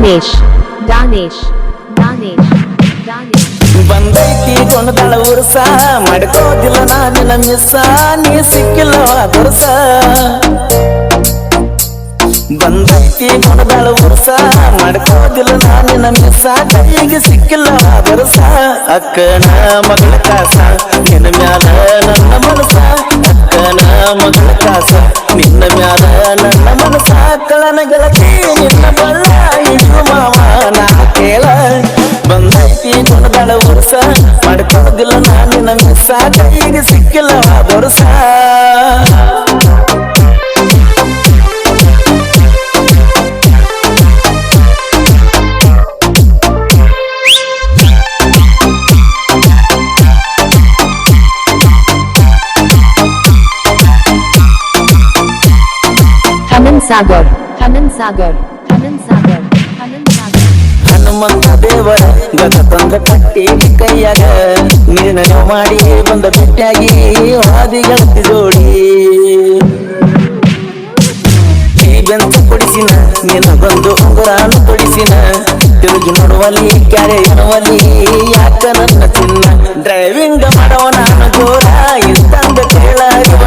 Danesh, Danesh, Danesh, Danesh. ಬಂದೈತಿ ಗೊಂದಳ ಉರ್ಸ ಮಾಡ್ಕೋದಿಲ್ಲ ನಾನಿನ ಮಿಸ್ಸ ನೀ ಸಿಕ್ಕಿಲ್ಲ ದೊರಸ ಬಂದೈತಿ ಗೊಂದಳ ಉರ್ಸ ಮಾಡ್ಕೋದಿಲ್ಲ ನಾನಿನ ಮಿಸ್ಸ ಕೈಗೆ ಸಿಕ್ಕಿಲ್ಲ ದೊರಸ ಅಕ್ಕನ ಮಗಳ ಕಾಸ ನಿನ್ನ ಮ್ಯಾಲ ನನ್ನ ಮನಸ ಅಕ್ಕನ ಮಗಳ ಕಾಸ ನಿನ್ನ ಮ್ಯಾಲ ನನ್ನ ಮನಸ ಕಳನ ಗೆಳತಿ ನಿನ್ನ ಬಳ್ಳ ಇಡು ಮಾವ ನಾ ಕೇಳ ಬಂದೈತಿ ಗೊಂದಳ ಉರ್ಸ ಮಾಡ್ಕೋದಿಲ್ಲ ನಾನಿನ ಮಿಸ್ಸ ಕೈಗೆ ಸಿಕ್ಕಿಲ್ಲ ದೊರಸ Hanan Sagar, Hanan Sagar, Hanan Sagar, Hanan Sagar. Hanumantha ದೇವರ ಗದ ತಂದ ಕಟ್ಟಿ ಕೈಯಾಗ ನೀನ ಮಾಡಿ ಬಂದ ಬಿಟ್ಟಾಗಿ ಹಾದಿಗಳತಿ ಜೋಡಿ ಬೆಂತ ಕೊಡಿಸಿನ ನಿನ್ನ ಬಂದು ಉಂಗುರಾನು ತೊಡಿಸಿನ ತಿರುಗಿ ನೋಡುವಲ್ಲಿ ಕ್ಯಾರೆ ಎನ್ನುವಲ್ಲಿ ಯಾಕ ನನ್ನ ಚಿನ್ನ ಡ್ರೈವಿಂಗ್ ಮಾಡವ ನಾನು ಜೋರ ಇಷ್ಟಂದ ಕೇಳ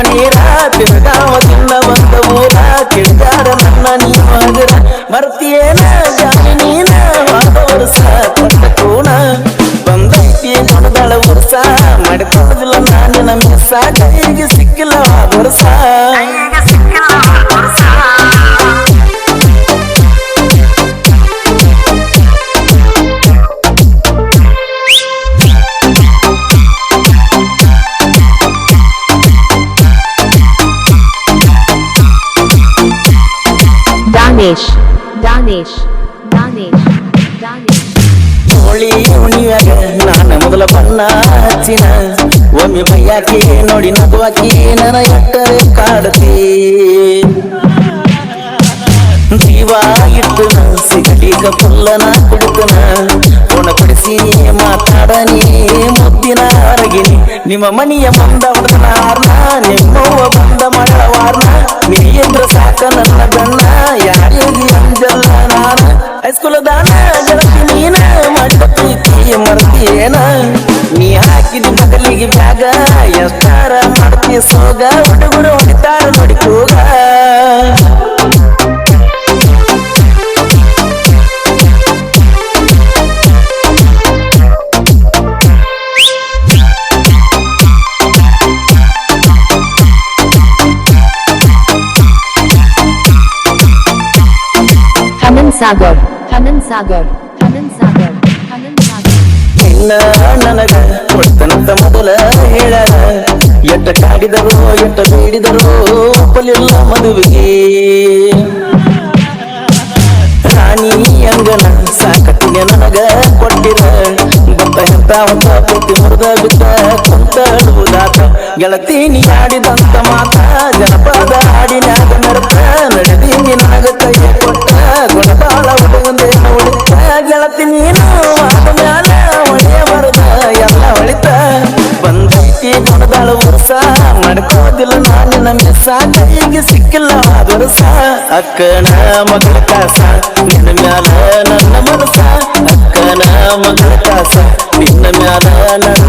ನೀರ ತಿರುಗಾವ ತಿನ್ನ ಬಂದ ಊರ ಕಿಡಿದಾರ ನನ್ನ ನೀ ಮಗರ ಮರ್ತಿಯೇನ ಜಾನಿ ನೀನ ವರ್ಷ ಕೊಟ್ಟ ಕೂಣ ಬಂದೈತಿ ಗೊಂದಳ ಉರ್ಸ ಮಾಡಿಕೊಳ್ಳೋದಿಲ್ಲ ನಾನಿನ ಮಿಸ್ಸ ಕೈಗೆ ಸಿಕ್ಕಿಲ್ಲ ವರ್ಷ Danesh, Danesh, Danesh, Danesh. Holi ಹುಣಿಯಾಗ ನಾನು ಮೊದಲ ಬಣ್ಣ ಹಚ್ಚಿನ ಒಮ್ಮೆ ಬೈಯಾಕಿ ನೋಡಿ ನಗುವಾಕಿ ನನ್ನ ಎಟ್ಟರೆ ಕಾಡತಿ ಜೀವ ಇಟ್ಟು ಸಿಗಲಿಗ ಪುಲ್ಲನ ಕುಡಿತನ ಕೊಣ ಕೊಡಿಸಿ ಮಾತಾಡನಿ ಮುದ್ದಿನ ಅರಗಿನಿ ನಿಮ್ಮ ಮನೆಯ ಬಂದ ಹೊಡೆದನ ಹಾರ್ನ ನಿಮ್ಮವ್ವ ಬಂದ ಮಾಡವಾರ್ನ ನೀಂದ್ರ ಸಾಕ ನನ್ನ ಗಣ್ಣ ಯಾರಿಗೆ ಅಂಜಲ್ಲ ನಾನ ಹೈಸ್ಕೂಲ್ ದಾನ ಗೆಳತಿ ನೀನ ಮಾಡಿದ ಪ್ರೀತಿ ಮರ್ತಿಯೇನ ನೀ ಹಾಕಿದ ಬದಲಿಗೆ ಬ್ಯಾಗ ಎಷ್ಟಾರ ಮಾಡ್ತೀಯ ಸೋಗ ಹುಡುಗರು ಹೊಡಿತಾರ ನೋಡಿ ಕೂಗ Hanan Sagar, Hanan Sagar, Hanan Sagar, Hanan Sagar. ನಿನ್ನ ನನಗ ಕೊಡ್ತನಂತ ಮೊದಲ ಹೇಳರ ಎಟ್ಟ ಕಾಡಿದರು ಎಟ್ಟ ಬೇಡಿದರು ಒಪ್ಪಲಿಲ್ಲ ಮದುವೆಗೆ ರಾಣಿ ಅಂಗನ ಸಾಕಟ್ಟಿಗೆ ನನಗ ಕೊಟ್ಟಿರ ಗೊತ್ತ ಎಂತ ಹೊತ್ತ ಪ್ರೀತಿ ಮುರಿದ ಬಿದ್ದ ಕುಂತಡುವುದಾತ ಗೆಳತಿ ನೀ ಆಡಿದಂತ ಮಾತ ಜನಪದ ಹಾಡಿನ್ಯಾಗ ಮೆರತ ನಡೆದೀನಿ ನನಗ ಕೈ ಕೊಟ್ಟ ಗುಣದಾಳ ಹುಡುಗಂದೇನ ಉಳಿತ ಗೆಳತಿ ನೀನು ಆದ ಮ್ಯಾಲ ಹೊಳೆಯ ಬರದ ಎಲ್ಲ ಹೊಳಿತ ಬಂದೈತಿ ಗುಣದಾಳ ಉರ್ಸ ಮಾಡ್ಕೋದಿಲ್ಲ ನಾನಿನ ಮಿಸ್ಸ ಕೈಗೆ ಸಿಕ್ಕಿಲ್ಲ ದೊರಸ ಅಕ್ಕನ ಮಗಳ ಕಾಸ ನಿನ್ನ ಮ್ಯಾಲ ನನ್ನ ಮನಸ ಅಕ್ಕನ ಮಗಳ ಕಾಸ ನಿನ್ನ ಮ್ಯಾಲ ನನ್ನ